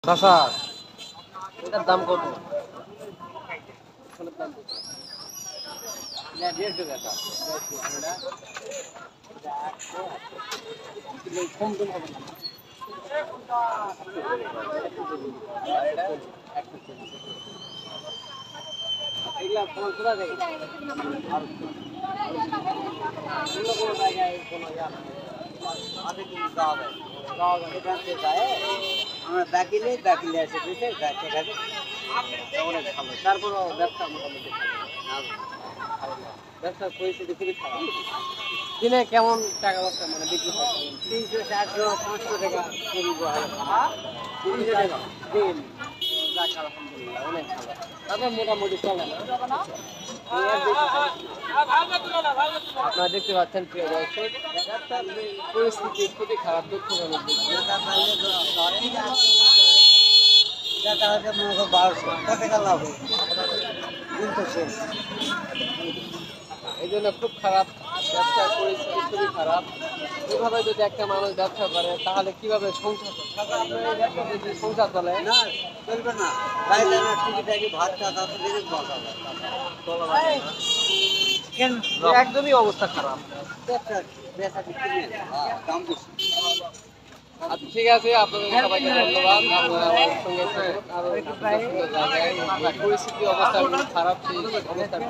চাচা, এটার দাম কত? ফোনের দাম কত? এটা 150 টাকা। কম টম হবে না। আর এটা 140। এগুলা ফোন কোথা থেকে? আর অন্য কোনো জায়গায় কোনো ইয়া নাই। আগে কিন্তু যাওয়া যায়। যাওয়া যায়। এখান থেকে যায় আমরা দাখিলে এসে দিতে যাচ্ছে কাজে অনেক ভালো। তারপরও ব্যবসা মোটামুটি ভালো। ব্যবসার পরিস্থিতি খুবই খারাপ। দিনে কেমন টাকা বার্তা মানে বিক্রি হয়? 300, 400, 500 টাকা কেজি হয়। 300 টাকা দিন। যাক আলহামদুলিল্লাহ অনেক ভালো। তারপর মোটামুটি চলে না। আপনারা দেখতে পাচ্ছেন প্রিয় দর্শক, পরিস্থিতি খুবই খারাপ, দুঃখজনক। 1200 টাকা লাভ এই জন্য খুব খারাপ, ব্যবসার পরিস্থিতি খুবই খারাপ। এভাবে যদি একটা মানুষ ব্যবসা করে তাহলে কিভাবে সংসার চলে? যদি সংসার চলে না, চলবে না। একদমই অবস্থা খারাপ। আচ্ছা ঠিক আছে, আপনাদের সবাইকে ধন্যবাদ। আপনারা আমার সঙ্গে আরো সুন্দর জায়গায় পরিস্থিতি অবস্থা খারাপ, সেই অবস্থার